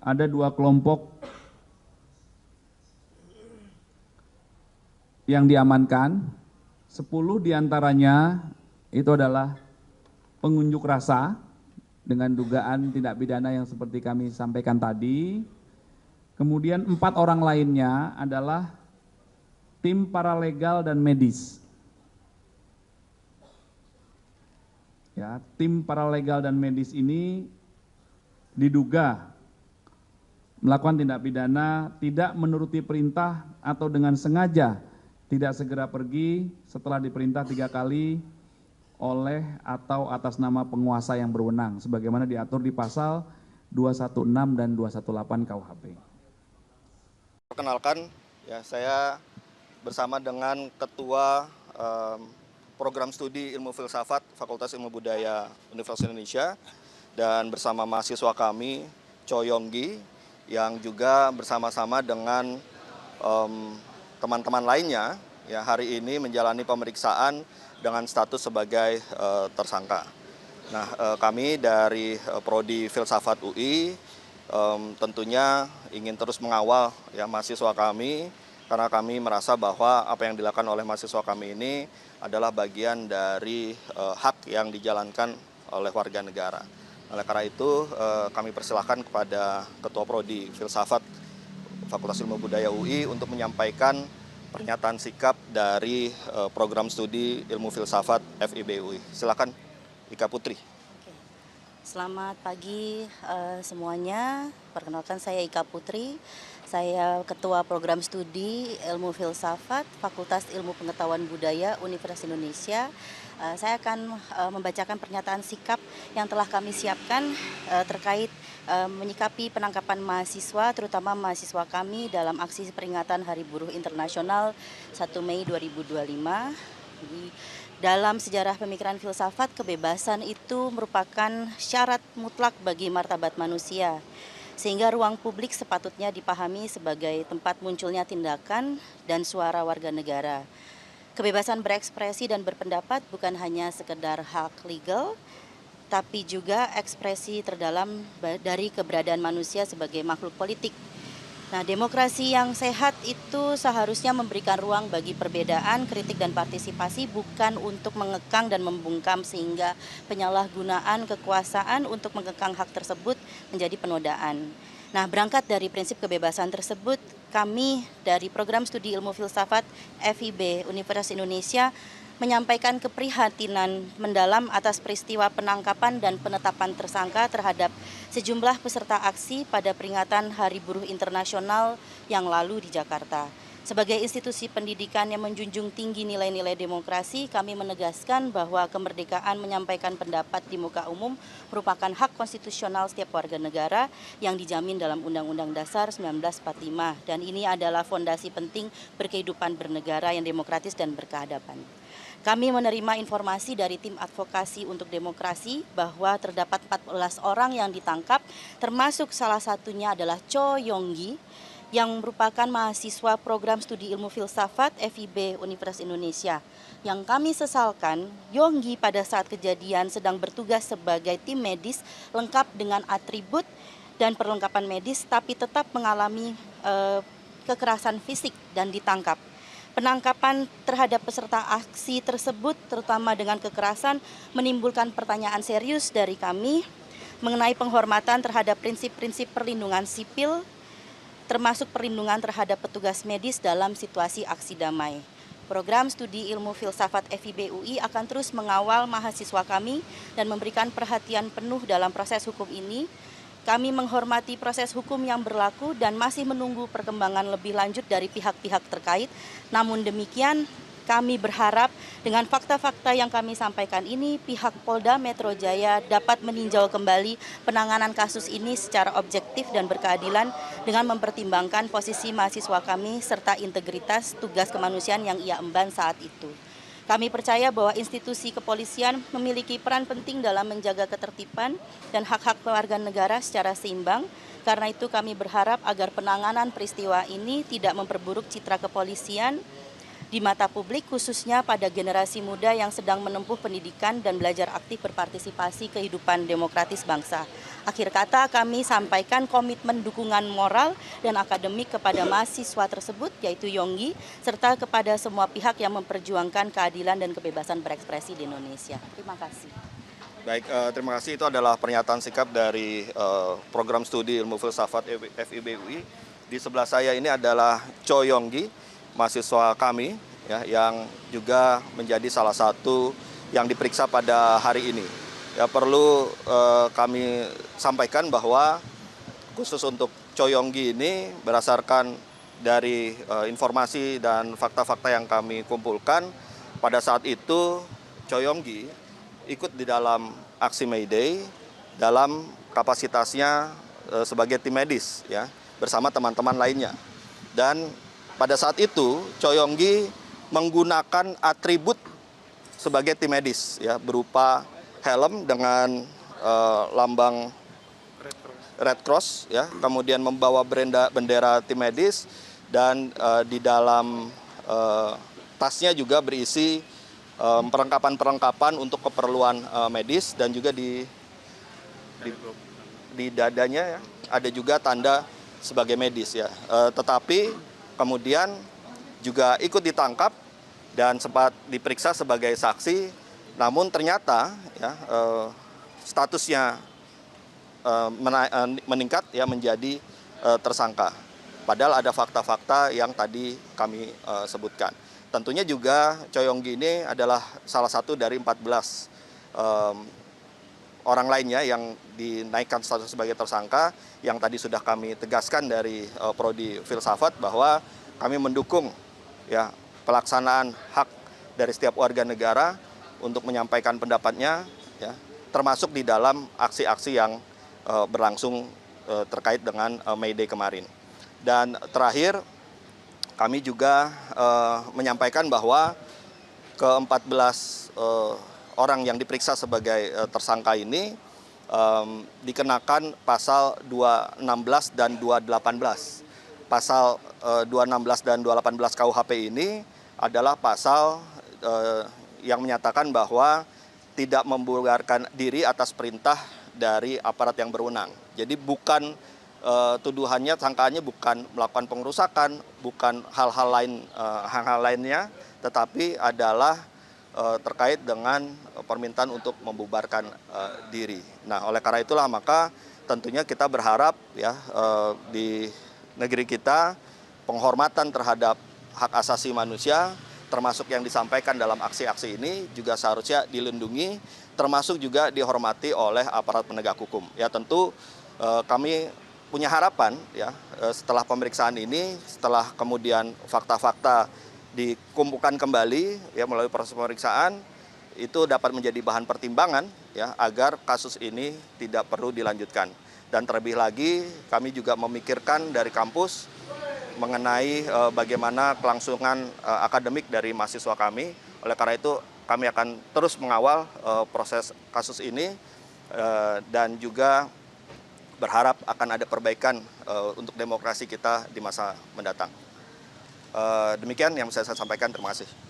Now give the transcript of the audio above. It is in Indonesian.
ada 2 kelompok yang diamankan, 10 diantaranya itu adalah pengunjuk rasa dengan dugaan tindak pidana yang seperti kami sampaikan tadi. Kemudian 4 orang lainnya adalah tim paralegal dan medis. Ya, tim paralegal dan medis ini diduga melakukan tindak pidana tidak menuruti perintah atau dengan sengaja tidak segera pergi setelah diperintah 3 kali oleh atau atas nama penguasa yang berwenang sebagaimana diatur di pasal 216 dan 218 KUHP. Perkenalkan, ya, saya bersama dengan Ketua Program Studi Ilmu Filsafat Fakultas Ilmu Budaya Universitas Indonesia dan bersama mahasiswa kami Choi Yonggi yang juga bersama-sama dengan teman-teman lainnya ya hari ini menjalani pemeriksaan dengan status sebagai tersangka. Nah, kami dari Prodi Filsafat UI tentunya ingin terus mengawal ya mahasiswa kami karena kami merasa bahwa apa yang dilakukan oleh mahasiswa kami ini adalah bagian dari hak yang dijalankan oleh warga negara. Oleh karena itu kami persilahkan kepada Ketua Prodi Filsafat Fakultas Ilmu Budaya UI untuk menyampaikan pernyataan sikap dari program studi Ilmu Filsafat FIB UI. Silakan Ika Putri. Selamat pagi semuanya. Perkenalkan saya Ika Putri. Saya Ketua Program Studi Ilmu Filsafat Fakultas Ilmu Pengetahuan Budaya Universitas Indonesia. Saya akan membacakan pernyataan sikap yang telah kami siapkan terkait menyikapi penangkapan mahasiswa, terutama mahasiswa kami dalam aksi peringatan Hari Buruh Internasional 1 Mei 2025. Dalam sejarah pemikiran filsafat, kebebasan itu merupakan syarat mutlak bagi martabat manusia. Sehingga ruang publik sepatutnya dipahami sebagai tempat munculnya tindakan dan suara warga negara. Kebebasan berekspresi dan berpendapat bukan hanya sekedar hak legal, tapi juga ekspresi terdalam dari keberadaan manusia sebagai makhluk politik. Nah, demokrasi yang sehat itu seharusnya memberikan ruang bagi perbedaan, kritik dan partisipasi, bukan untuk mengekang dan membungkam sehingga penyalahgunaan kekuasaan untuk mengekang hak tersebut menjadi penodaan. Nah, berangkat dari prinsip kebebasan tersebut, kami dari Program Studi Ilmu Filsafat FIB Universitas Indonesia menyampaikan keprihatinan mendalam atas peristiwa penangkapan dan penetapan tersangka terhadap sejumlah peserta aksi pada peringatan Hari Buruh Internasional yang lalu di Jakarta. Sebagai institusi pendidikan yang menjunjung tinggi nilai-nilai demokrasi, kami menegaskan bahwa kemerdekaan menyampaikan pendapat di muka umum merupakan hak konstitusional setiap warga negara yang dijamin dalam Undang-Undang Dasar 1945, dan ini adalah fondasi penting berkehidupan bernegara yang demokratis dan berkeadaban. Kami menerima informasi dari tim advokasi untuk demokrasi bahwa terdapat 14 orang yang ditangkap, termasuk salah satunya adalah Choi Yonggi yang merupakan mahasiswa program studi ilmu filsafat FIB Universitas Indonesia. Yang kami sesalkan, Yonggi pada saat kejadian sedang bertugas sebagai tim medis lengkap dengan atribut dan perlengkapan medis, tapi tetap mengalami kekerasan fisik dan ditangkap. Penangkapan terhadap peserta aksi tersebut, terutama dengan kekerasan, menimbulkan pertanyaan serius dari kami mengenai penghormatan terhadap prinsip-prinsip perlindungan sipil, termasuk perlindungan terhadap petugas medis dalam situasi aksi damai. Program Studi Ilmu Filsafat FIB UI akan terus mengawal mahasiswa kami dan memberikan perhatian penuh dalam proses hukum ini. Kami menghormati proses hukum yang berlaku dan masih menunggu perkembangan lebih lanjut dari pihak-pihak terkait. Namun demikian, kami berharap dengan fakta-fakta yang kami sampaikan ini, pihak Polda Metro Jaya dapat meninjau kembali penanganan kasus ini secara objektif dan berkeadilan dengan mempertimbangkan posisi mahasiswa kami serta integritas tugas kemanusiaan yang ia emban saat itu. Kami percaya bahwa institusi kepolisian memiliki peran penting dalam menjaga ketertiban dan hak-hak warga negara secara seimbang. Karena itu kami berharap agar penanganan peristiwa ini tidak memperburuk citra kepolisian di mata publik, khususnya pada generasi muda yang sedang menempuh pendidikan dan belajar aktif berpartisipasi kehidupan demokratis bangsa. Akhir kata, kami sampaikan komitmen dukungan moral dan akademik kepada mahasiswa tersebut, yaitu Yonggi, serta kepada semua pihak yang memperjuangkan keadilan dan kebebasan berekspresi di Indonesia. Terima kasih. Baik, terima kasih. Itu adalah pernyataan sikap dari program studi ilmu filsafat FIB UI. Di sebelah saya ini adalah Choi Yonggi, mahasiswa kami ya, yang juga menjadi salah satu yang diperiksa pada hari ini. Ya, perlu kami sampaikan bahwa khusus untuk Choi Yonggi ini berdasarkan dari informasi dan fakta-fakta yang kami kumpulkan, pada saat itu Choi Yonggi ikut di dalam aksi May Day dalam kapasitasnya sebagai tim medis ya, bersama teman-teman lainnya. Dan pada saat itu Choi Yonggi menggunakan atribut sebagai tim medis ya, berupa helm dengan lambang Red Cross ya, kemudian membawa bendera tim medis, dan di dalam tasnya juga berisi perlengkapan-perlengkapan untuk keperluan medis, dan juga di dadanya ya, ada juga tanda sebagai medis ya. Tetapi kemudian juga ikut ditangkap dan sempat diperiksa sebagai saksi, namun ternyata ya, statusnya meningkat ya, menjadi tersangka. Padahal ada fakta-fakta yang tadi kami sebutkan. Tentunya juga Choi Yonggi ini adalah salah satu dari 14 orang lainnya yang dinaikkan status sebagai tersangka, yang tadi sudah kami tegaskan dari Prodi Filsafat bahwa kami mendukung ya pelaksanaan hak dari setiap warga negara untuk menyampaikan pendapatnya ya, termasuk di dalam aksi-aksi yang berlangsung terkait dengan May Day kemarin. Dan terakhir kami juga menyampaikan bahwa ke-14 orang yang diperiksa sebagai tersangka ini dikenakan pasal 216 dan 218. Pasal 216 dan 218 KUHP ini adalah pasal yang menyatakan bahwa tidak membubarkan diri atas perintah dari aparat yang berwenang. Jadi bukan tuduhannya, sangkaannya bukan melakukan pengerusakan, bukan hal-hal lainnya, tetapi adalah terkait dengan permintaan untuk membubarkan diri. Nah, oleh karena itulah maka tentunya kita berharap ya di negeri kita penghormatan terhadap hak asasi manusia, termasuk yang disampaikan dalam aksi-aksi ini, juga seharusnya dilindungi, termasuk juga dihormati oleh aparat penegak hukum. Ya, tentu kami punya harapan ya setelah pemeriksaan ini, setelah kemudian fakta-fakta dikumpulkan kembali ya melalui proses pemeriksaan, itu dapat menjadi bahan pertimbangan ya agar kasus ini tidak perlu dilanjutkan. Dan terlebih lagi kami juga memikirkan dari kampus mengenai bagaimana kelangsungan akademik dari mahasiswa kami. Oleh karena itu kami akan terus mengawal proses kasus ini dan juga berharap akan ada perbaikan untuk demokrasi kita di masa mendatang. Demikian yang bisa saya sampaikan. Terima kasih.